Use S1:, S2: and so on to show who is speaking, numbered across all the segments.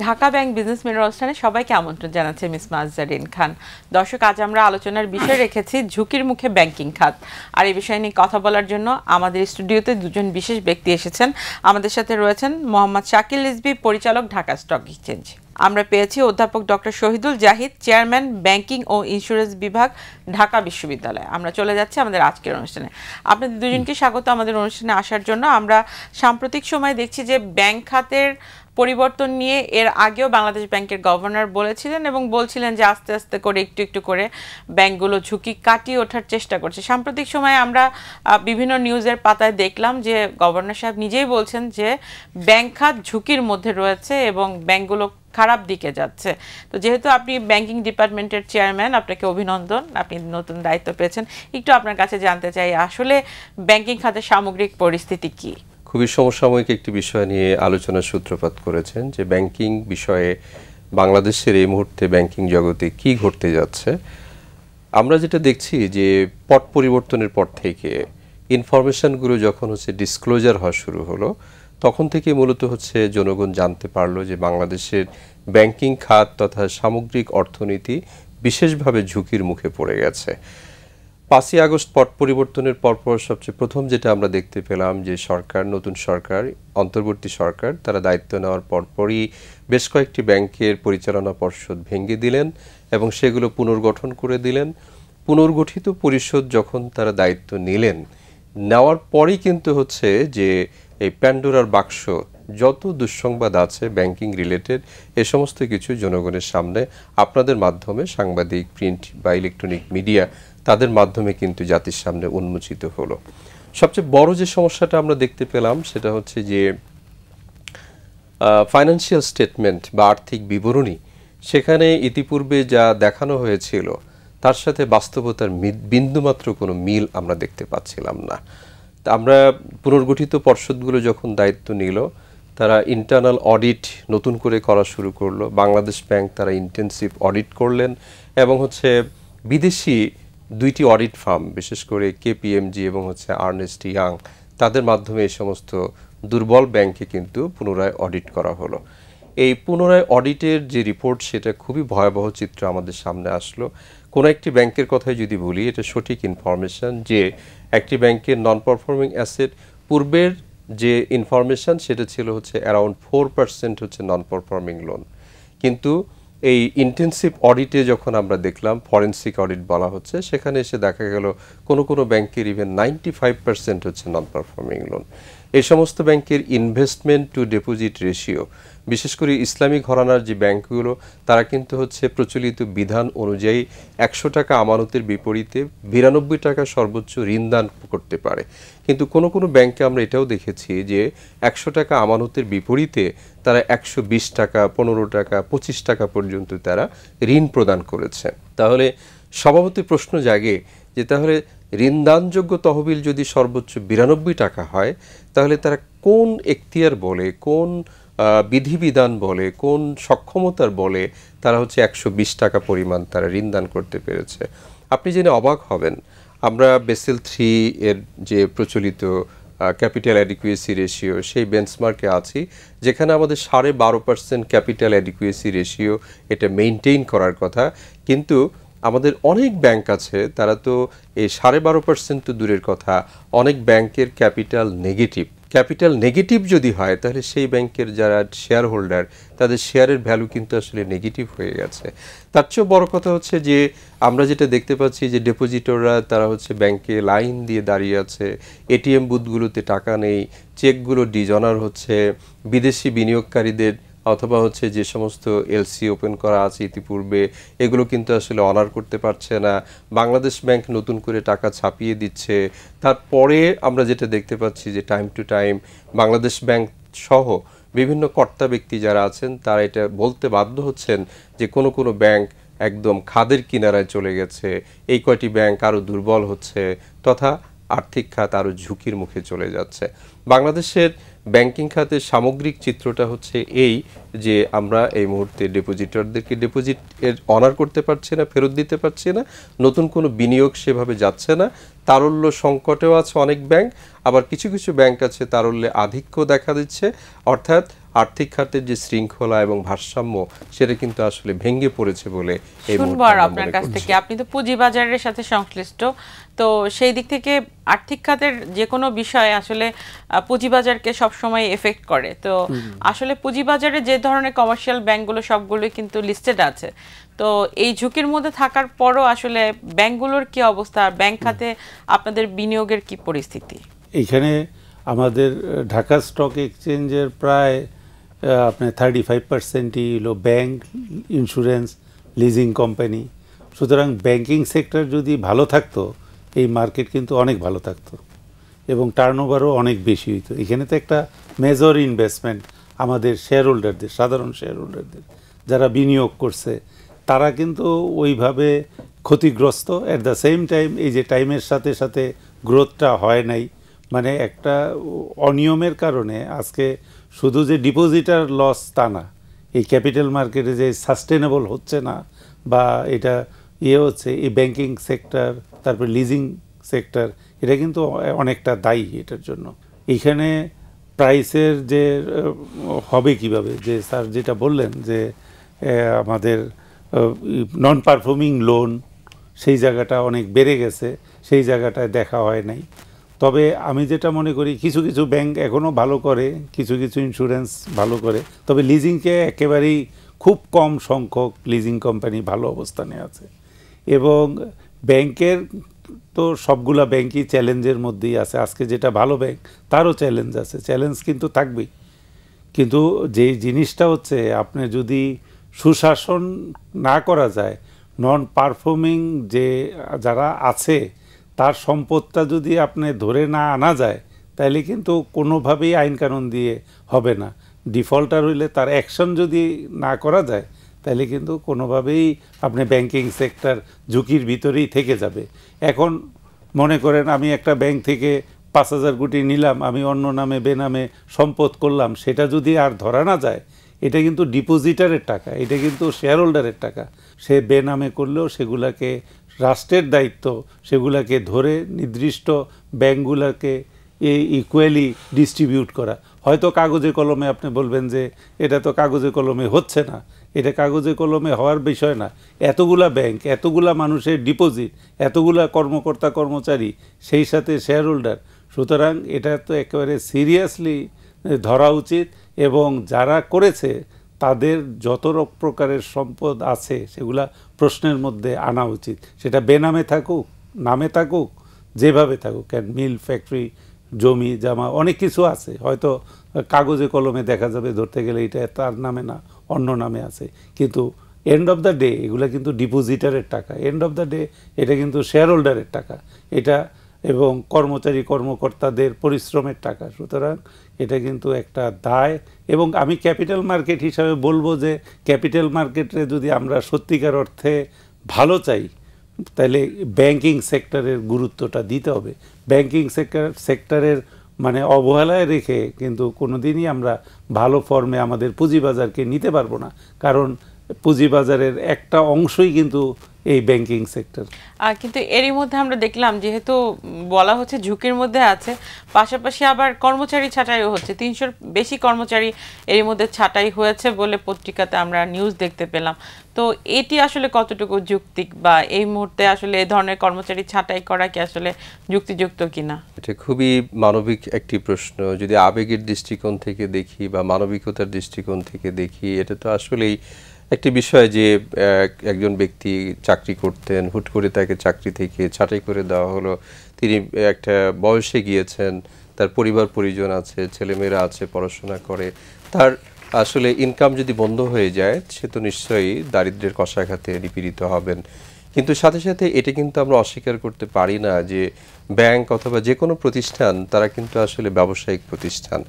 S1: Dhaka bank business মেলার অনুষ্ঠানে সবাইকে আমন্ত্রণ জানাচ্ছে মিস মাজজারিন খান। দর্শক, আজ আমরা আলোচনার বিষয় রেখেছি ঝুঁকির মুখে ব্যাংকিং খাত। আর এই বিষয় নিয়ে কথা বলার জন্য আমাদের স্টুডিওতে দুজন বিশেষ ব্যক্তি এসেছেন। আমাদের সাথে রয়েছেন মোহাম্মদ শাকিল রিজভী, পরিচালক, ঢাকা স্টক এক্সচেঞ্জ। আমরা পেয়েছি অধ্যাপক doctor Shahidul Zahid, chairman, banking ও ইন্স্যুরেন্স বিভাগ, ঢাকা বিশ্ববিদ্যালয়। আমরা চলে যাচ্ছি আমাদের আজকের অনুষ্ঠানে। আপনাদের দুজনকে স্বাগত আমাদের অনুষ্ঠানে আসার জন্য। আমরা সাম্প্রতিক সময় দেখছি যে ব্যাংক খাতের পরিবর্তন নিয়ে এর আগেও বাংলাদেশ ব্যাংকের গভর্নর বলেছিলেন এবং বলছিলেন যে আস্তে আস্তে করে একটু একটু করে ব্যাংকগুলো ঝুঁকি কাটিয়ে ওঠার চেষ্টা করছে। সাম্প্রতিক সময়ে আমরা বিভিন্ন নিউজের পাতায় দেখলাম যে গভর্নর সাহেব নিজেই বলছেন যে ব্যাংক খাত ঝুঁকির মধ্যে রয়েছে এবং ব্যাংকগুলো খারাপ দিকে যাচ্ছে। তো যেহেতু আপনি ব্যাংকিং ডিপার্টমেন্টের চেয়ারম্যান, আপনাকে অভিনন্দন, আপনি নতুন দায়িত্ব পেয়েছেন। একটু আপনার কাছে জানতে চাই আসলে ব্যাংকিং খাতের সামগ্রিক পরিস্থিতি কি?
S2: খুবই সমসাময়িক একটি বিষয় নিয়ে আলোচনার সূত্রপাত করেছেন যে ব্যাংকিং বিষয়ে বাংলাদেশের এই মুহূর্তে ব্যাংকিং জগতে কি ঘটতে যাচ্ছে। আমরা যেটা দেখছি যে পট পরিবর্তনের পর থেকে ইনফরমেশনগুলো যখন ডিসক্লোজার হওয়া শুরু হলো, তখন থেকে মূলত জনগণ জানতে পারলো যে বাংলাদেশের ব্যাংকিং খাত তথা সামগ্রিক অর্থনীতি বিশেষভাবে ঝুঁকির মুখে পড়ে গেছে। 5ই আগস্ট পট পরিবর্তনের পরপর সবচেয়ে প্রথম যেটা আমরা দেখতে পেলাম যে নতুন সরকার, অন্তর্বর্তী সরকার, তারা দায়িত্ব নেওয়ার পরপরই বেশ কয়েকটি ব্যাংকের পরিচালনা পর্ষদ ভেঙে দিলেন এবং সেগুলো পুনর্গঠন করে দিলেন। পুনর্গঠিত পরিষদ যখন তারা দায়িত্ব নিলেন, নেওয়ার পরই কিন্তু যে এই প্যান্ডোরার বাক্স, যত দুঃসংবাদ আছে ব্যাংকিং রিলেটেড, এ সমস্ত কিছু জনগণের সামনে আপনাদের মাধ্যমে, সাংবাদিক, প্রিন্ট বা ইলেকট্রনিক মিডিয়া, তাদের মাধ্যমে কিন্তু জাতির সামনে উন্মোচিত হলো। সবচেয়ে বড় যে সমস্যাটা আমরা দেখতে পেলাম সেটা যে ফাইন্যান্সিয়াল স্টেটমেন্ট বা আর্থিক বিবরণী, সেখানে ইতিপূর্বে যা দেখানো হয়েছিল তার সাথে বাস্তবতার বিন্দুমাত্র কোনো মিল আমরা দেখতে পাচ্ছিলাম না। আমরা পুনর্গঠিত পর্ষদগুলো যখন দায়িত্ব নিল, তারা ইন্টারনাল অডিট নতুন করে করা শুরু করলো। বাংলাদেশ ব্যাংক তারা ইন্টেন্সিভ অডিট করলেন এবং বিদেশি 2টি অডিট ফার্ম, বিশেষ করে কেপিএমজি এবং আর্নেস্ট ইয়াং, তাদের মাধ্যমে এই সমস্ত দুর্বল ব্যাংকে কিন্তু পুনরায় অডিট করা হলো। এই পুনরায় অডিটের যে রিপোর্ট, সেটা খুবই ভয়াবহ চিত্র আমাদের সামনে আসলো। কোনো একটি ব্যাংকের কথাই যদি বলি, এটা সঠিক ইনফরমেশন যে একটি ব্যাংকের নন পারফর্মিং অ্যাসেট, পূর্বের যে ইনফরমেশন সেটা ছিল অ্যারাউন্ড 4% নন পারফর্মিং লোন, কিন্তু এই ইন্টেন্সিভ অডিটে যখন আমরা দেখলাম, ফরেন্সিক অডিট বলা হচ্ছে, সেখানে এসে দেখা গেল কোনো ব্যাংকের ইভেন 95% নন পারফর্মিং লোন। এই সমস্ত ব্যাংকের ইনভেস্টমেন্ট টু ডিপোজিট রেশিও, বিশেষ করে ইসলামী ঘরানার যে ব্যাংকগুলো, তারা কিন্তু প্রচলিত বিধান অনুযায়ী 100 টাকা আমানতের বিপরীতে 92 টাকা সর্বোচ্চ ঋণ দান করতে পারে। কিন্তু কোনো ব্যাংকে আমরা এটাও দেখেছি যে 100 টাকা আমানতের বিপরীতে তারা 120 টাকা, 15 টাকা, 25 টাকা পর্যন্ত তারা ঋণ প্রদান করেছে। তাহলে স্বভাবতই প্রশ্ন জাগে যে তাহলে ঋণদানযোগ্য তহবিল যদি সর্বোচ্চ 92 টাকা হয়, তাহলে তারা কোন এখতিয়ার বলে, কোন বিধিবিধান বলে, কোন সক্ষমতার বলে তারা 120 টাকা পরিমাণ তারা ঋণ দান করতে পেরেছে? আপনি জেনে অবাক হবেন, আমরা বেসেল 3 এর যে প্রচলিত ক্যাপিটাল অ্যাডিকুয়েসি রেশিও, সেই বেঞ্চমার্কে আছি, যেখানে আমাদের 12.5% ক্যাপিটাল অ্যাডিকুয়েসি রেশিও এটা মেইনটেইন করার কথা। কিন্তু আমাদের অনেক ব্যাংক আছে, তারা তো এই 12.5% তো দূরের কথা, অনেক ব্যাংকের ক্যাপিটাল নেগেটিভ যদি হয়, তাহলে সেই ব্যাংকের যারা শেয়ার হোল্ডার, তাদের শেয়ারের ভ্যালু কিন্তু নেগেটিভ হয়ে গেছে। তার চেয়েও বড় কথা যে আমরা যেটা দেখতে পাচ্ছি যে ডিপোজিটররা তারা ব্যাংকে লাইন দিয়ে দাঁড়িয়ে আছে, এটিএম বুথগুলোতে টাকা নেই, চেকগুলো ডিজনার হচ্ছে, বিদেশি বিনিয়োগকারীদের অথবা যে সমস্ত এলসি ওপেন করা আছে ইতিপূর্বে, এগুলো কিন্তু অনার করতে পারছে না। বাংলাদেশ ব্যাংক নতুন করে টাকা ছাপিয়ে দিচ্ছে। তারপরে আমরা যেটা দেখতে পাচ্ছি যে time to time Bangladesh bank সহ বিভিন্ন কর্তা ব্যক্তি যারা আছেন, তারা এটা বলতে বাধ্য হচ্ছেন যে কোনো ব্যাংক একদম খাদের কিনারায় চলে গেছে, এই কয়টি ব্যাংক আরও দুর্বল হচ্ছে, তথা আর্থিক খাত আরও ঝুঁকির মুখে চলে যাচ্ছে। বাংলাদেশের ব্যাংকিং খাতের সামগ্রিক চিত্রটা এই যে আমরা এই মুহূর্তে ডিপোজিটরদেরকে ডিপোজিট অনার করতে পারছি না, ফেরত দিতে পারছি না, নতুন কোনো বিনিয়োগ সেভাবে যাচ্ছে না, তারল্য সংকটেও আছে অনেক ব্যাংক, আবার কিছু ব্যাংক আছে তারল্যে আধিক্য দেখা দিচ্ছে। অর্থাৎ আর্থিক খাতের যে শৃঙ্খলা এবং ভারসাম্য সেটা কিন্তু আসলে ভেঙে পড়েছে বলে এই
S1: শুনবো আর আপনার কাছ থেকে। আপনি তো পুঁজিবাজারের সাথে সংশ্লিষ্ট, তো সেই দিক থেকে আর্থিক খাতের যে কোনো বিষয় আসলে পুঁজিবাজারকে সবসময় এফেক্ট করে। তো আসলে পুঁজিবাজারে যে ধরনের কমার্শিয়াল ব্যাংকগুলো সবগুলোই কিন্তু লিস্টেড আছে, তো এই ঝুঁকির মধ্যে থাকার পরও আসলে ব্যাংকগুলোর কি অবস্থা, ব্যাংক খাতে আপনাদের বিনিয়োগের কি পরিস্থিতি?
S3: এইখানে আমাদের ঢাকা স্টক এক্সচেঞ্জের প্রায় আপনার 35%ই হলো ব্যাংক, ইন্স্যুরেন্স, লিজিং কোম্পানি। সুতরাং ব্যাংকিং সেক্টর যদি ভালো থাকতো এই মার্কেট কিন্তু অনেক ভালো থাকতো এবং টার্নওভারও অনেক বেশি হইতো। এখানে তো একটা মেজর ইনভেস্টমেন্ট আমাদের শেয়ার হোল্ডারদের, সাধারণ শেয়ার হোল্ডারদের যারা বিনিয়োগ করছে তারা কিন্তু ওইভাবে ক্ষতিগ্রস্ত। অ্যাট দ্য সেম টাইম এই যে টাইমের সাথে সাথে গ্রোথটা হয় নাই, মানে একটা অনিয়মের কারণে আজকে শুধু যে ডিপোজিটার লস তা না, এই ক্যাপিটাল মার্কেটে যে সাস্টেনেবল হচ্ছে না বা এটা হচ্ছে, এই ব্যাংকিং সেক্টর তারপর লিজিং সেক্টর এটা কিন্তু অনেকটা দায়ী এটার জন্য। এইখানে প্রাইসের যে হবে কিভাবে, যে স্যার যেটা বললেন যে আমাদের নন পারফর্মিং লোন সেই জায়গাটা অনেক বেড়ে গেছে, সেই জায়গাটায় দেখা হয় নাই। তবে আমি যেটা মনে করি কিছু কিছু ব্যাংক এখনও ভালো করে, কিছু কিছু ইন্স্যুরেন্স ভালো করে, তবে লিজিংকে একেবারেই খুব কম সংখ্যক লিজিং কোম্পানি ভালো অবস্থানে আছে। এবং ব্যাংকের তো সবগুলা ব্যাংকই চ্যালেঞ্জের মধ্যেই আছে। আজকে যেটা ভালো ব্যাংক তারও চ্যালেঞ্জ আছে, চ্যালেঞ্জ কিন্তু থাকবেই। কিন্তু যেই জিনিসটা হচ্ছে আপনি যদি সুশাসন না করা যায়, নন পারফর্মিং যে যারা আছে তার সম্পদটা যদি আপনি ধরে না আনা যায় তাহলে কিন্তু কোনোভাবেই আইন কানুন দিয়ে হবে না। ডিফল্টার হইলে তার অ্যাকশন যদি না করা যায় তাহলে কিন্তু কোনোভাবেই আপনি ব্যাংকিং সেক্টর ঝুঁকির ভিতরেই থেকে যাবে। এখন মনে করেন আমি একটা ব্যাংক থেকে 5,000 কোটি নিলাম, আমি অন্য নামে বেনামে সম্পদ করলাম, সেটা যদি আর ধরা না যায়, এটা কিন্তু ডিপোজিটারের টাকা, এটা কিন্তু শেয়ার হোল্ডারের টাকা। সে বেনামে করলেও সেগুলাকে রাষ্ট্রের দায়িত্ব সেগুলাকে ধরে নির্দিষ্ট ব্যাংকগুলোকে ইকুয়ালি ডিস্ট্রিবিউট করা। হয়তো কাগজে কলমে আপনি বলবেন যে এটা তো কাগজে কলমে হচ্ছে না, এটা কাগজে কলমে হওয়ার বিষয় না। এতগুলা ব্যাংক, এতগুলা মানুষের ডিপোজিট, এতগুলা কর্মকর্তা কর্মচারী, সেই সাথে শেয়ার হোল্ডার, সুতরাং এটা তো একেবারে সিরিয়াসলি ধরা উচিত এবং যারা করেছে তাদের যত প্রকারের সম্পদ আছে সেগুলা প্রশ্নের মধ্যে আনা উচিত। সেটা বেনামে থাকুক, নামে থাকুক, যেভাবে থাকুক। কেন মিল, ফ্যাক্টরি, জমি জামা অনেক কিছু আছে, হয়তো কাগজে কলমে দেখা যাবে ধরতে গেলে এটা তার নামে না অন্য নামে আছে, কিন্তু এন্ড অফ দ্য ডে এগুলো কিন্তু ডিপোজিটারের টাকা, এন্ড অফ দ্য ডে এটা কিন্তু শেয়ার হোল্ডারের টাকা এটা, এবং কর্মচারী কর্মকর্তাদের পরিশ্রমের টাকা। সুতরাং এটা কিন্তু একটা দায়। এবং আমি ক্যাপিটাল মার্কেট হিসাবে বলবো যে ক্যাপিটাল মার্কেটে যদি আমরা সত্যিকার অর্থে ভালো চাই তাহলে ব্যাংকিং সেক্টরের গুরুত্বটা দিতে হবে। ব্যাংকিং সেক্টরের মানে অবহেলায় রেখে কিন্তু কোনোদিনই আমরা ভালো ফর্মে আমাদের পুঁজিবাজারকে নিতে পারবো না, কারণ পুঁজিবাজারের একটা অংশই কিন্তু এই ব্যাংকিং সেক্টর।
S1: কিন্তু এরই মধ্যে আমরা দেখলাম যেহেতু বলা হচ্ছে ঝুঁকির মধ্যে আছে, পাশাপাশি আবার কর্মচারী ছাঁটাইও হচ্ছে, 300-র বেশি কর্মচারী এরই মধ্যে ছাঁটাই হয়েছে বলে পত্রিকাতে আমরা নিউজ দেখতে পেলাম। তো এটি আসলে কতটুকু যৌক্তিক, বা এই মুহূর্তে আসলে এই ধরনের কর্মচারী ছাঁটাই করা কি আসলে যুক্তিযুক্ত কিনা? এটা
S2: খুবই মানবিক একটি প্রশ্ন। যদি আবেগের দৃষ্টিকোণ থেকে দেখি বা মানবিকতার দৃষ্টিকোণ থেকে দেখি, এটা তো আসলেই একটি বিষয় যে একজন ব্যক্তি চাকরি করতেন, হুট করে তাকে চাকরি থেকে ছাঁটাই করে দেওয়া হলো। তিনি একটা বয়সে গিয়েছেন, তার পরিবার পরিজন আছে, ছেলেমেয়েরা আছে, পড়াশোনা করে, তার আসলে ইনকাম যদি বন্ধ হয়ে যায় সে তো নিশ্চয়ই দারিদ্র্যের কষাঘাতে নিপীড়িত হবেন। কিন্তু সাথে সাথে এটা কিন্তু আমরা অস্বীকার করতে পারি না যে ব্যাংক অথবা যে কোনো প্রতিষ্ঠান তারা কিন্তু আসলে ব্যবসায়িক প্রতিষ্ঠান।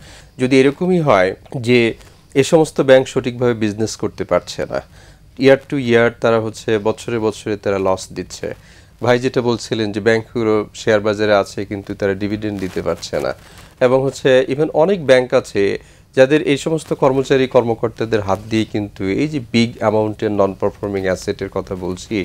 S2: যদি এরকমই হয় যে এ সমস্ত ব্যাংক সঠিকভাবে বিজনেস করতে পারছে না, ইয়ার টু ইয়ার তারা হচ্ছে বছরে বছরে তারা লস দিচ্ছে। ভাই যেটা বলছিলেন যে ব্যাংকগুলো শেয়ার বাজারে আছে কিন্তু তারা ডিভিডেন্ড দিতে পারছে না, এবং হচ্ছে ইভেন অনেক ব্যাংক আছে যাদের এই সমস্ত কর্মচারী কর্মকর্তাদের হাত দিয়ে কিন্তু এই যে বিগ অ্যামাউন্টের নন পারফর্মিং অ্যাসেটের কথা বলছি,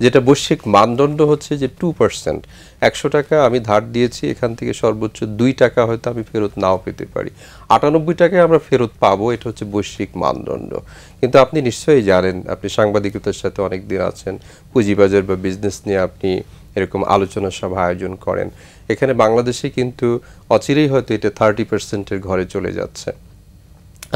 S2: যেটা বৈশ্বিক মানদণ্ড হচ্ছে যে 2%, 100 টাকা আমি ধার দিয়েছি, এখান থেকে সর্বোচ্চ 2 টাকা হয়তো আমি ফেরত নাও পেতে পারি, 98 টাকায় আমরা ফেরত পাবো, এটা হচ্ছে বৈশ্বিক মানদণ্ড। কিন্তু আপনি নিশ্চয়ই জানেন, আপনি সাংবাদিকতার সাথে অনেক দিন আছেন, পুঁজিবাজার বা বিজনেস নিয়ে আপনি এরকম আলোচনা সভা আয়োজন করেন। এখানে বাংলাদেশে কিন্তু অচিরেই হয়তো এটা 30%-এর ঘরে চলে যাচ্ছে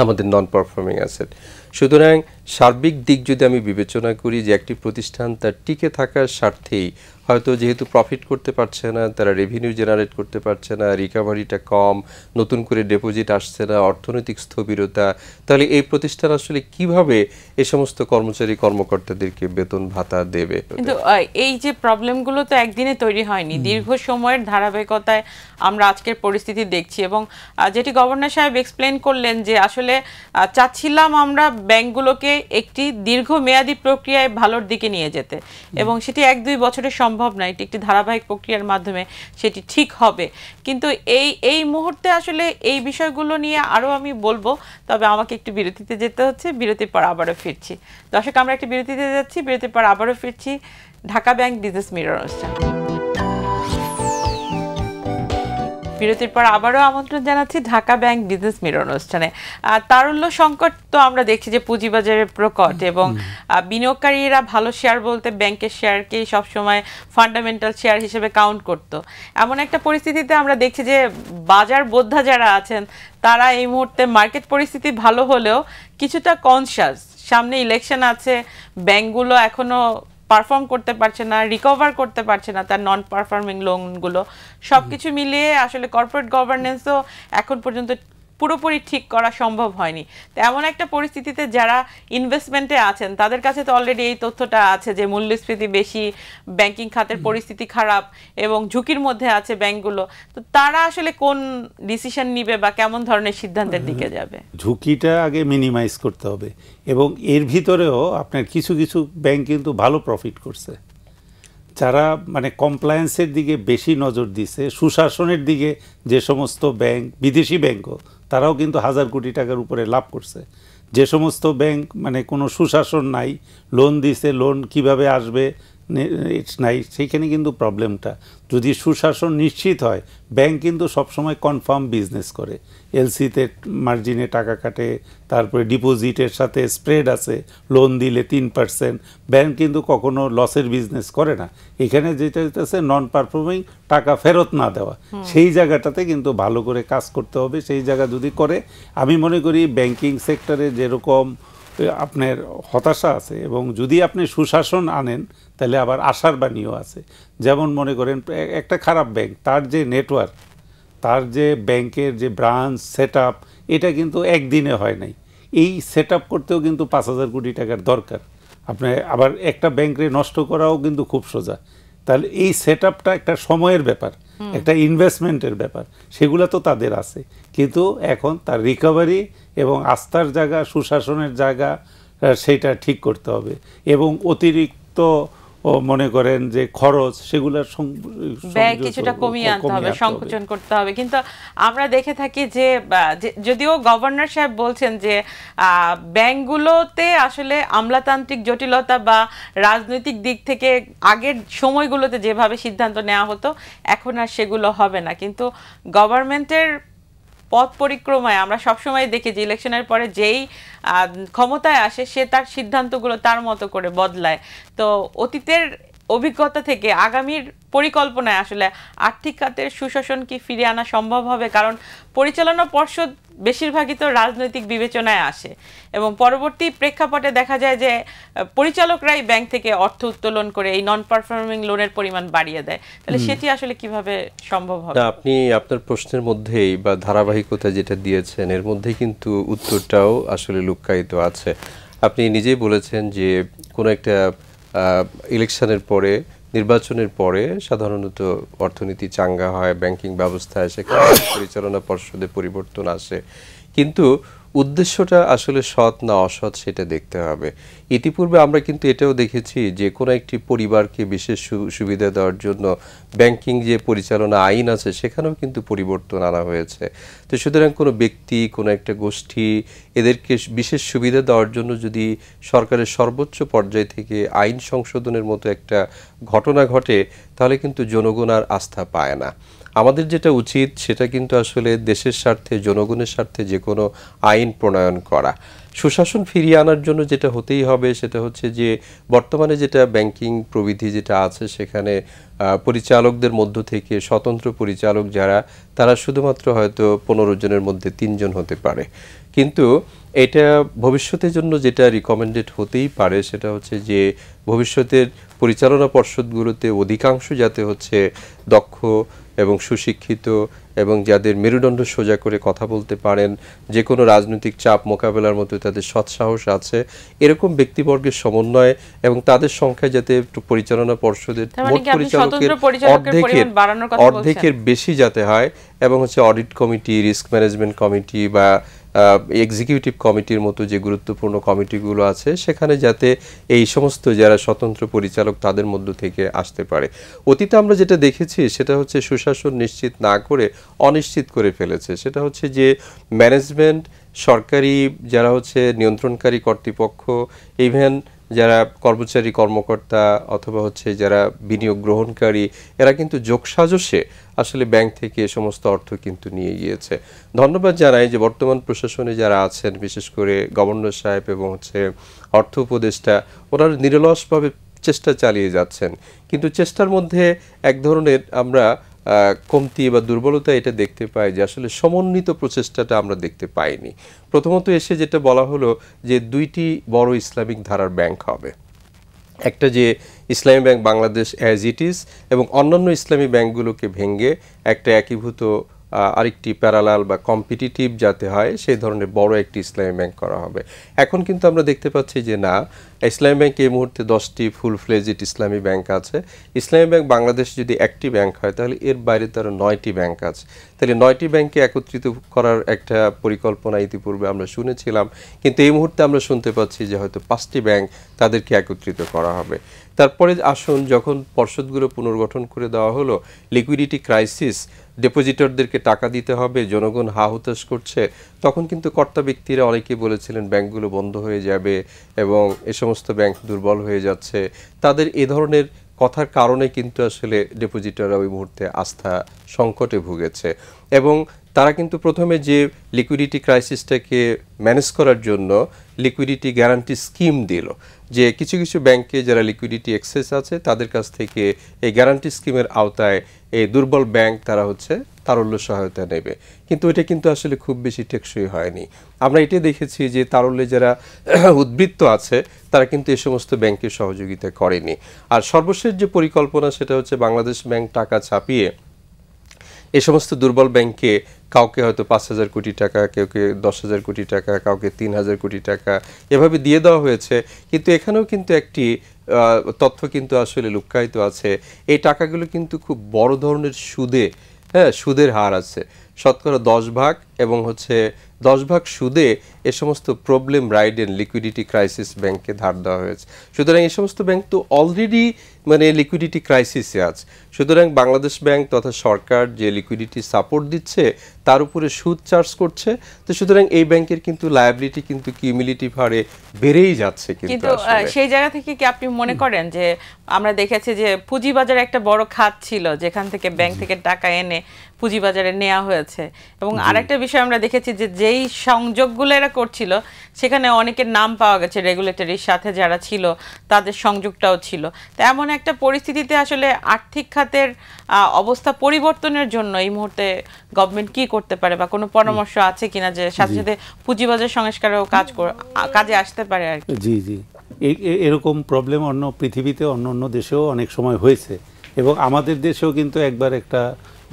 S2: আমাদের নন পারফর্মিং অ্যাসেট। সুতরাং সার্বিক দিক যদি আমি বিবেচনা করি যে একটি প্রতিষ্ঠান তার টিকে থাকার স্বার্থেই হয়তো যেহেতু প্রফিট করতে পারছে না, তারা রেভিনিউ জেনারেট করতে পারছে না, রিকভারিটা কম, নতুন করে ডিপোজিট আসছে না, অর্থনৈতিক স্থবিরতা, তাহলে এই প্রতিষ্ঠান আসলে কিভাবে এই সমস্ত কর্মচারী কর্মকর্তাদেরকে বেতন ভাতা দেবে?
S1: কিন্তু এই যে প্রবলেমগুলো তো একদিনে তৈরি হয়নি, দীর্ঘ সময়ের ধারাবাহিকতায় আমরা আজকের পরিস্থিতি দেখছি। এবং যেটি গভর্নর সাহেব এক্সপ্লেন করলেন যে আসলে চাচ্ছিলাম আমরা ব্যাংকগুলোকে একটি দীর্ঘমেয়াদী প্রক্রিয়ায় ভালোর দিকে নিয়ে যেতে, এবং সেটি 1-2 বছরের সম্ভব না, এটি একটি ধারাবাহিক প্রক্রিয়ার মাধ্যমে সেটি ঠিক হবে। কিন্তু এই মুহূর্তে আসলে এই বিষয়গুলো নিয়ে আরও আমি বলবো, তবে আমাকে একটু বিরতিতে যেতে হচ্ছে, বিরতির পর আবারও ফিরছি। দর্শক, আমরা একটি বিরতিতে যাচ্ছি, বিরতির পর আবারও ফিরছি ঢাকা ব্যাংক বিজনেস মিরর অনুষ্ঠান। বিরতির পর আবারও আমন্ত্রণ জানাচ্ছি ঢাকা ব্যাংক বিজনেস মিরর অনুষ্ঠানে। তারল্য সংকট তো আমরা দেখছি যে পুঁজিবাজারের প্রকট, এবং বিনিয়োগকারীরা ভালো শেয়ার বলতে ব্যাংকের শেয়ারকেই সবসময় ফান্ডামেন্টাল শেয়ার হিসেবে কাউন্ট করতো। এমন একটা পরিস্থিতিতে আমরা দেখছি যে বাজার বোদ্ধা যারা আছেন তারা এই মুহূর্তে মার্কেট পরিস্থিতি ভালো হলেও কিছুটা কনশাস, সামনে ইলেকশন আছে, ব্যাংকগুলো এখনো পারফর্ম করতে পারছে না, রিকভার করতে পারছে না তার নন পারফর্মিং লোনগুলো, সবকিছু মিলিয়ে আসলে কর্পোরেট গভর্নেন্সও এখন পর্যন্ত পুরোপুরি ঠিক করা সম্ভব হয়নি। তো এমন একটা পরিস্থিতিতে যারা ইনভেস্টমেন্টে আছেন তাদের কাছে তো অলরেডি এই তথ্যটা আছে যে মূল্যস্ফীতি বেশি, ব্যাংকিং খাতের পরিস্থিতি খারাপ এবং ঝুঁকির মধ্যে আছে ব্যাংকগুলো। তো তারা আসলে কোন ডিসিশন নিবে বা কেমন ধরনের সিদ্ধান্তের দিকে যাবে?
S3: ঝুঁকিটা আগে মিনিমাইজ করতে হবে, এবং এর ভিতরেও আপনার কিছু কিছু ব্যাংক কিন্তু ভালো প্রফিট করছে, যারা মানে কমপ্লায়েন্সের দিকে বেশি নজর দিছে, সুশাসনের দিকে যে সমস্ত ব্যাংক, বিদেশি ব্যাংকও তারাও কিন্তু 1000 কোটি টাকার উপরে লাভ করছে। যে সমস্ত ব্যাংক মানে কোনো সুশাসন নাই, লোন দিছে, লোন কিভাবে আসবে নাই, সেইখানে কিন্তু প্রবলেমটা। যদি সুশাসন নিশ্চিত হয়, ব্যাংক কিন্তু সবসময় কনফার্ম বিজনেস করে, এলসিতে মার্জিনে টাকা কাটে, তারপরে ডিপোজিটের সাথে স্প্রেড আছে, লোন দিলে 3%, ব্যাংক কিন্তু কখনো লসের বিজনেস করে না। এখানে যেটা হচ্ছে নন পারফর্মিং, টাকা ফেরত না দেওয়া, সেই জায়গাটাতে কিন্তু ভালো করে কাজ করতে হবে। সেই জায়গা যদি করে, আমি মনে করি ব্যাংকিং সেক্টরে যেরকম আপনার হতাশা আছে, এবং যদি আপনি সুশাসন আনেন তাহলে আবার আশার বাণীও আছে। যেমন মনে করেন একটা খারাপ ব্যাংক, তার যে নেটওয়ার্ক, তার যে ব্যাংকের যে ব্রাঞ্চ সেট আপ, এটা কিন্তু একদিনে হয় নাই। এই সেট আপ করতেও কিন্তু 5000 কোটি টাকার দরকার। আপনি আবার একটা ব্যাংকে নষ্ট করাও কিন্তু খুব সোজা। তাহলে এই সেট আপটা একটা সময়ের ব্যাপার, একটা ইনভেস্টমেন্টের ব্যাপার, সেগুলো তো তাদের আছে। কিন্তু এখন তার রিকভারি এবং আস্থার জায়গা, সুশাসনের জায়গা, সেটা ঠিক করতে হবে। এবং অতিরিক্ত মনে করেন যে খরচ, সেগুলোর
S1: ব্যয় কিছুটা কমিয়ে আনতে হবে, সংকোচন করতে হবে। কিন্তু আমরা দেখে থাকি যে যদিও গভর্নর সাহেব বলছেন যে ব্যাংকগুলোতে আসলে আমলাতান্ত্রিক জটিলতা বা রাজনৈতিক দিক থেকে আগের সময়গুলোতে যেভাবে সিদ্ধান্ত নেওয়া হতো এখন আর সেগুলো হবে না, কিন্তু গভর্নমেন্টের পথ পরিক্রমায় আমরা সবসময় দেখি যে ইলেকশনের পরে যেই ক্ষমতায় আসে সে তার সিদ্ধান্তগুলো তার মতো করে বদলায়। তো অতীতের অভিজ্ঞতা থেকে আগামীর পরিকল্পনায় আসলে আর্থিক খাতের সুশাসন কি ফিরিয়ে আনা সম্ভব হবে? কারণ পরিচালনা পর্ষদ বেশিরভাগই তো রাজনৈতিক বিবেচনায় আসে, এবং পরবর্তী প্রেক্ষাপটে দেখা যায় যে পরিচালকরাই ব্যাংক থেকে অর্থ উত্তোলন করে এই নন পারফর্মিং লোনের পরিমাণ বাড়িয়ে দেয়। তাহলে সেটি আসলে কিভাবে সম্ভব হবে?
S2: আপনি আপনার প্রশ্নের মধ্যেই বা ধারাবাহিকতা যেটা দিয়েছেন এর মধ্যেই কিন্তু উত্তরটাও আসলে লুক্কায়িত আছে। আপনি নিজেই বলেছেন যে কোনো একটা ইলেকশনের পরে, নির্বাচনের পরে সাধারণত অর্থনীতি চাঙ্গা হয়, ব্যাংকিং ব্যবস্থায় সেখানে পরিচালনা পর্ষদে পরিবর্তন আসে। কিন্তু উদ্দেশ্যটা আসলে সৎ না অসৎ সেটা দেখতে হবে। ইতিপূর্বে আমরা কিন্তু এটাও দেখেছি যে কোনো একটি পরিবারকে বিশেষ সুবিধা দেওয়ার জন্য ব্যাংকিং যে পরিচালনা আইন আছে সেখানেও কিন্তু পরিবর্তন আনা হয়েছে। তো সুতরাং কোনো ব্যক্তি, কোনো একটা গোষ্ঠী এদেরকে বিশেষ সুবিধা দেওয়ার জন্য যদি সরকারের সর্বোচ্চ পর্যায় থেকে আইন সংশোধনের মতো একটা ঘটনা ঘটে, তাহলে কিন্তু জনগণ আর আস্থা পায় না। আমাদের যেটা উচিত সেটা কিন্তু আসলে দেশের স্বার্থে, জনগণের স্বার্থে যে কোনো আইন প্রণয়ন করা। সুশাসন ফিরিয়ে আনার জন্য যেটা হতেই হবে সেটা হচ্ছে যে বর্তমানে যেটা ব্যাংকিং প্রবিধি যেটা আছে সেখানে পরিচালকদের মধ্য থেকে স্বতন্ত্র পরিচালক যারা, তারা শুধুমাত্র হয়তো 15 জনের মধ্যে 3 জন হতে পারে। কিন্তু এটা ভবিষ্যতের জন্য যেটা রিকমেন্ডেড হতেই পারে সেটা হচ্ছে যে ভবিষ্যতের পরিচালনা পর্ষদগুলোতে অধিকাংশ যাতে হচ্ছে দক্ষ এবং সুশিক্ষিত এবং যাদের মেরুদণ্ড সোজা করে কথা বলতে পারেন, যে কোনো রাজনৈতিক চাপ মোকাবেলার মতো তাদের সৎসাহস আছে, এরকম ব্যক্তিবর্গের সমন্বয় এবং তাদের সংখ্যা যাতে পরিচালনা পর্ষদের মোট পরিচালকের অর্ধেকের বেশি যাতে হয় এবং হচ্ছে audit committee, risk management committee বা এক্সিকিউটিভ কমিটির মতো যে গুরুত্বপূর্ণ কমিটিগুলো আছে সেখানে যাতে এই সমস্ত যারা স্বতন্ত্র পরিচালক তাদের মধ্য থেকে আসতে পারে। অতীতে আমরা যেটা দেখেছি সেটা হচ্ছে সুশাসন নিশ্চিত না করে অনিশ্চিত করে ফেলেছে। সেটা হচ্ছে যে ম্যানেজমেন্ট, সরকারি যারা হচ্ছে নিয়ন্ত্রণকারী কর্তৃপক্ষ, ইভেন যারা কর্মচারী কর্মকর্তা অথবা হচ্ছে যারা বিনিয়োগ গ্রহণকারী, এরা কিন্তু যোগসাজশে আসলে ব্যাংক থেকে এ সমস্ত অর্থ কিন্তু নিয়ে গিয়েছে। ধন্যবাদ জানাই যে বর্তমান প্রশাসনে যারা আছেন, বিশেষ করে গভর্নর সাহেব এবং হচ্ছে অর্থ উপদেষ্টা, ওনারা নিরলসভাবে চেষ্টা চালিয়ে যাচ্ছেন। কিন্তু চেষ্টার মধ্যে এক ধরনের আমরা কমতি বা দুর্বলতা এটা দেখতে পাই যে আসলে সমন্বিত প্রচেষ্টাটা আমরা দেখতে পাইনি। প্রথমত এসে যেটা বলা হলো যে 2টি বড় ইসলামিক ধারার ব্যাংক হবে, একটা যে ইসলামী bank Bangladesh as it is এবং অন্যান্য ইসলামী ব্যাংকগুলোকে ভেঙে একটা একীভূত আরেকটি প্যারালাল বা কম্পিটিটিভ যাতে হয় সেই ধরনের বড় একটি ইসলামী ব্যাংক করা হবে। এখন কিন্তু আমরা দেখতে পাচ্ছি যে না, ইসলামী ব্যাংক এই মুহূর্তে 10টি ফুল ফ্লেজড ইসলামী ব্যাংক আছে। ইসলামী ব্যাংক বাংলাদেশ যদি একটি ব্যাংক হয় তাহলে এর বাইরে তার 9টি ব্যাংক আছে। তাহলে 9টি ব্যাংককে একত্রিত করার একটা পরিকল্পনা ইতিপূর্বে আমরা শুনেছিলাম, কিন্তু এই মুহূর্তে আমরা শুনতে পাচ্ছি যে হয়তো 5টি ব্যাংক তাদেরকে একত্রিত করা হবে। তারপরে আসুন, যখন পর্ষদগুলো পুনর্গঠন করে দেওয়া হলো, লিকুইডিটি ক্রাইসিস, ডিপোজিটরদেরকে টাকা দিতে হবে, জনগণ হা হুতাশ করছে, তখন কিন্তু কর্তা ব্যক্তিরা অনেকেই বলেছিলেন ব্যাংকগুলো বন্ধ হয়ে যাবে এবং এ সমস্ত ব্যাংক দুর্বল হয়ে যাচ্ছে। তাদের এ ধরনের কথার কারণে কিন্তু আসলে ডিপোজিটররা ওই মুহূর্তে আস্থা সংকটে ভুগেছে এবং তারা কিন্তু প্রথমে যে লিকুইডিটি ক্রাইসিসটাকে ম্যানেজ করার জন্য লিকুইডিটি গ্যারান্টি স্কিম দিল, যে কিছু কিছু ব্যাংকে যারা লিকুইডিটি এক্সেস আছে তাদের কাছ থেকে এই গ্যারান্টি স্কিমের আওতায় এই দুর্বল ব্যাংক তারা হচ্ছে তারল্য সহায়তা নেবে। কিন্তু এটা কিন্তু আসলে খুব বেশি টেকসই হয়নি। আমরা এটাই দেখেছি যে তারল্যে যারা উদ্বৃত্ত আছে তারা কিন্তু এই সমস্ত ব্যাংকের সহযোগিতা করেনি। আর সর্বশেষ যে পরিকল্পনা সেটা হচ্ছে বাংলাদেশ ব্যাংক টাকা ছাপিয়ে এ সমস্ত দুর্বল ব্যাংকে কাউকে হয়তো 5,000 কোটি টাকা, কাউকে 10,000 কোটি টাকা, কাউকে 3,000 কোটি টাকা এভাবে দিয়ে দেওয়া হয়েছে। কিন্তু এখানেও কিন্তু একটি তথ্য কিন্তু আসলে লুক্কায়িত আছে। এই টাকাগুলো কিন্তু খুব বড় ধরনের সুদের হার আছে, শতকরা 10 ভাগ এবং হচ্ছে 10 ভাগ সুদে এ সমস্ত প্রবলেম রাইডেন লিকুইডিটি ক্রাইসিস ব্যাংককে ধার দেওয়া হয়েছে। সুতরাং এই সমস্ত ব্যাংক তো অলরেডি মানে লিকুইডিটি ক্রাইসিসে আছে। সুতরাং বাংলাদেশ ব্যাংক তথা সরকার যে লিকুইডিটি সাপোর্ট দিচ্ছে তার উপরে সুদ চার্জ করছে। তো সুতরাং এই ব্যাংকের কিন্তু লায়াবিলিটি কিন্তু কিউমুলেটিভ হারে বেড়েই যাচ্ছে।
S1: কিন্তু সেই জায়গা থেকে কি আপনি মনে করেন যে আমরা দেখেছি যে পুঁজিবাজার একটা বড় খাত ছিল যেখান থেকে ব্যাংক থেকে টাকা এনে পুঁজিবাজারে নেওয়া হয়েছে, এবং আরেকটা বিষয় আমরা দেখেছি যে যেই সংযোগগুলো এরা করছিল সেখানে অনেকের নাম পাওয়া গেছে, রেগুলেটরির সাথে যারা ছিল তাদের সংযোগটাও ছিল। তো এমন একটা পরিস্থিতিতে আসলে আর্থিক খাতের অবস্থা পরিবর্তনের জন্য এই মুহূর্তে গভর্নমেন্ট কি করতে পারে বা কোনো পরামর্শ আছে কিনা যে সাথে সাথে পুঁজিবাজার সংস্কারেও কাজে আসতে পারে আর কি?
S3: জি জি, এরকম প্রবলেম অন্য পৃথিবীতে অন্য দেশেও অনেক সময় হয়েছে এবং আমাদের দেশেও কিন্তু একবার একটা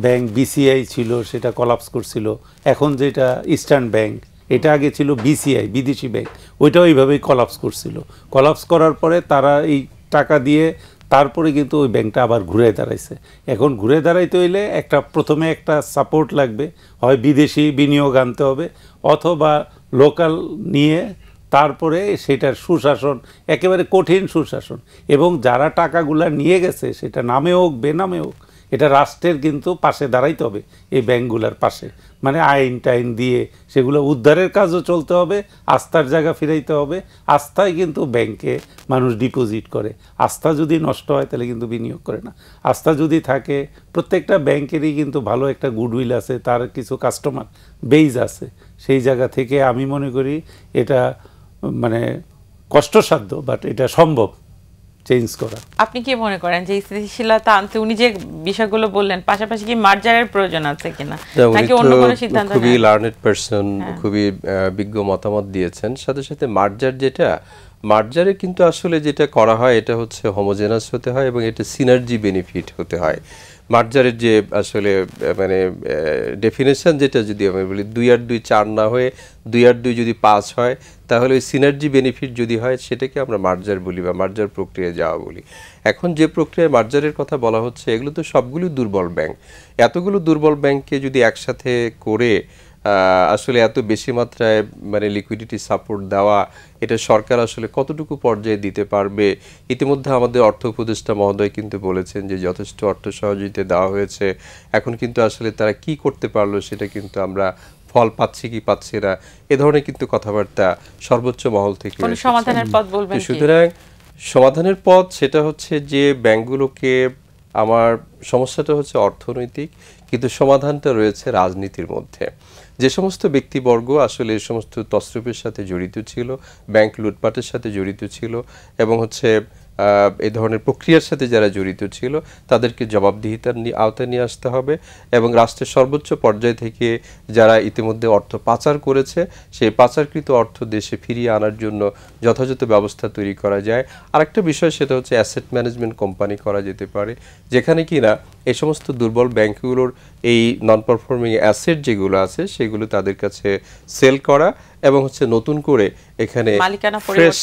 S3: ব্যাংক বিসিআই ছিল, সেটা কলাপস করছিল। এখন যেটা ইস্টার্ন ব্যাংক, এটা আগে ছিল বিসিআই, বিদেশি ব্যাংক, ওইটাও এইভাবেই কলাপস করছিল। কলাপস করার পরে তারা এই টাকা দিয়ে তারপরে কিন্তু ওই ব্যাংকটা আবার ঘুরে দাঁড়াইছে। এখন ঘুরে দাঁড়াইতে হইলে প্রথমে একটা সাপোর্ট লাগবে, হয় বিদেশি বিনিয়োগ আনতে হবে অথবা লোকাল নিয়ে তারপরে সেটার সুশাসন, একেবারে কঠিন সুশাসন, এবং যারা টাকাগুলা নিয়ে গেছে সেটা নামে হোক বেনামে হোক, এটা রাষ্ট্রের কিন্তু পাশে দাঁড়াইতে হবে, এই ব্যাংকগুলোর পাশে, মানে আইন টাইন দিয়ে সেগুলো উদ্ধারের কাজও চলতে হবে, আস্থার জায়গা ফিরাইতে হবে। আস্থায় কিন্তু ব্যাংকে মানুষ ডিপোজিট করে, আস্থা যদি নষ্ট হয় তাহলে কিন্তু বিনিয়োগ করে না। আস্থা যদি থাকে, প্রত্যেকটা ব্যাংকেরই কিন্তু ভালো একটা গুডউইল আছে, তার কিছু কাস্টমার বেইজ আছে, সেই জায়গা থেকে আমি মনে করি এটা মানে কষ্টসাধ্য, বাট এটা সম্ভব চেঞ্জ করা।
S1: আপনি কি মনে করেন যে স্থিতিশীলতা আনতে উনি যে বিষয়গুলো বললেন, পাশাপাশি কি মার্জারের প্রয়োজন আছে কিনা, নাকি অন্য কোনো সিদ্ধান্ত?
S2: খুবই লার্নেড পারসন, খুবই বিজ্ঞ মতামত দিয়েছেন। সাথে সাথে মার্জারে কিন্তু আসলে যেটা করা হয় এটা হচ্ছে হোমোজেনাস হতে হয় এবং এটা সিনার্জি বেনিফিট হতে হয়। মার্জারের যে আসলে মানে ডেফিনেশন যেটা যদি আমি বলি 2 আর 2 4 না হয়ে 2 আর 2 যদি 5 হয়, তাহলে ওই সিনার্জি বেনিফিট যদি হয় সেটাকে আমরা মার্জার বলি বা মার্জার প্রক্রিয়ায় যাওয়া বলি। এখন যে প্রক্রিয়ায় মার্জারের কথা বলা হচ্ছে এগুলো তো সবগুলো দুর্বল ব্যাংক। এতগুলো দুর্বল ব্যাংককে যদি একসাথে করে আসলে এত বেশি মাত্রায় মানে লিকুইডিটি সাপোর্ট দেওয়া, এটা সরকার আসলে কতটুকু পর্যায়ে দিতে পারবে? ইতিমধ্যে আমাদের অর্থ উপদেষ্টা মহোদয় কিন্তু বলেছেন যে যথেষ্ট অর্থ সহযোগিতা দেওয়া হয়েছে, এখন কিন্তু আসলে তারা কি করতে পারলো সেটা কিন্তু আমরা ফল পাচ্ছি কি পাচ্ছি না, এ ধরনের কিন্তু কথাবার্তা সর্বোচ্চ মহল থেকে।
S1: সমাধানের পথ বলবেন?
S2: সুতরাং সমাধানের পথ সেটা হচ্ছে যে ব্যাংকগুলোকে, আমার সমস্যাটা হচ্ছে অর্থনৈতিক, কিন্তু সমাধানটা রয়েছে রাজনীতির মধ্যে। যে সমস্ত ব্যক্তিবর্গ আসলে এই সমস্ত তছরূপের সাথে জড়িত ছিল, ব্যাংক লুটপাটের সাথে জড়িত ছিল এবং হচ্ছে এই ধরনের প্রক্রিয়ার সাথে যারা জড়িত ছিল তাদেরকে জবাবদিহিতার আওতায় নিয়ে আসতে হবে এবং রাষ্ট্রের সর্বোচ্চ পর্যায় থেকে যারা ইতিমধ্যে অর্থ পাচার করেছে সেই পাচারকৃত অর্থ দেশে ফিরিয়ে আনার জন্য যথাযথ ব্যবস্থা তৈরি করা যায়। আরেকটা বিষয় সেটা হচ্ছে অ্যাসেট ম্যানেজমেন্ট কোম্পানি করা যেতে পারে, যেখানে কিনা এই সমস্ত দুর্বল ব্যাংকগুলোর এই নন পারফর্মিং অ্যাসেট যেগুলো আছে সেগুলো তাদের কাছে সেল করা এবং হচ্ছে নতুন করে এখানে ফ্রেশ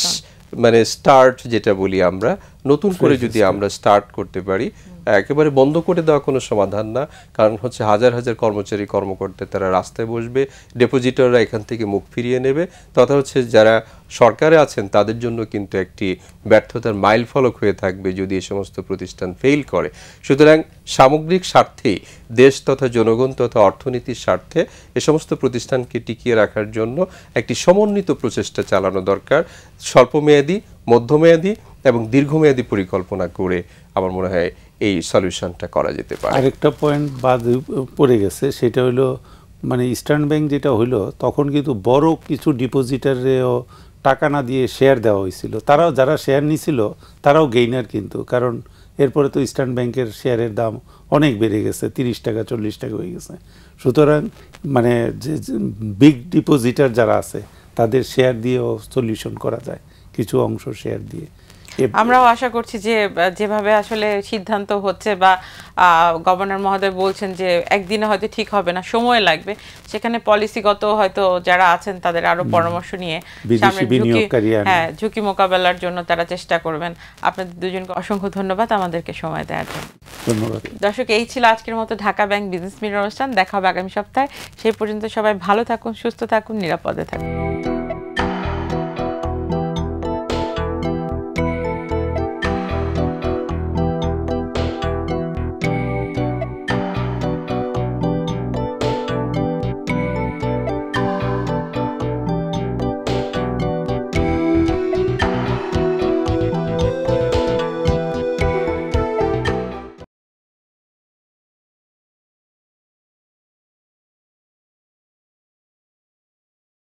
S2: মানে স্টার্ট যেটা বলি আমরা, নতুন করে যদি আমরা স্টার্ট করতে পারি, একেবারে বন্ধ করে দেওয়া কোনো সমাধান না। কারণ হচ্ছে হাজার হাজার কর্মচারী কর্মকর্তা তারা রাস্তায় বসবে, ডেপোজিটররা এখান থেকে মুখ ফিরিয়ে নেবে, তথা হচ্ছে যারা সরকারে আছেন তাদের জন্য কিন্তু একটি ব্যর্থতার মাইল ফলক হয়ে থাকবে যদি এই সমস্ত প্রতিষ্ঠান ফেল করে। সুতরাং সামগ্রিক স্বার্থেই, দেশ তথা জনগণ তথা অর্থনীতির স্বার্থে এ সমস্ত প্রতিষ্ঠানকে টিকিয়ে রাখার জন্য একটি সমন্বিত প্রচেষ্টা চালানো দরকার। স্বল্পমেয়াদী, মধ্যমেয়াদী এবং দীর্ঘমেয়াদী পরিকল্পনা করে আমার মনে হয় এই সলিউশনটা করা যেতে পারে।
S3: আরেকটা পয়েন্ট বাদ পড়ে গেছে, সেটা হলো মানে ইস্টার্ন ব্যাংক যেটা হইলো তখন কিন্তু বড় কিছু ডিপোজিটারেও টাকা না দিয়ে শেয়ার দেওয়া হয়েছিল, তারাও যারা শেয়ার নিছিল তারাও গেইনার কিন্তু, কারণ এরপরে তো ইস্টার্ন ব্যাংকের শেয়ারের দাম অনেক বেড়ে গেছে, 30 টাকা 40 টাকা হয়ে গেছে। সুতরাং মানে যে বিগ ডিপোজিটার যারা আছে তাদের শেয়ার দিয়েও সলিউশন করা যায়, কিছু অংশ শেয়ার দিয়ে।
S1: আমরাও আশা করছি যে যেভাবে আসলে সিদ্ধান্ত হচ্ছে বা গভর্নর মহোদয় বলছেন যে একদিনে হয়তো ঠিক হবে না, সময় লাগবে, সেখানে পলিসিগত হয়তো যারা আছেন তাদের আরো পরামর্শ নিয়ে ঝুঁকি মোকাবেলার জন্য তারা চেষ্টা করবেন। আপনাদের দুজনকে অসংখ্য ধন্যবাদ আমাদেরকে সময় দেওয়ার জন্য।
S3: ধন্যবাদ
S1: দর্শক, এই ছিল আজকের মতো ঢাকা ব্যাংক বিজনেস মিরর অনুষ্ঠান। দেখা হবে আগামী সপ্তাহে। সেই পর্যন্ত সবাই ভালো থাকুন, সুস্থ থাকুন, নিরাপদে থাকুন।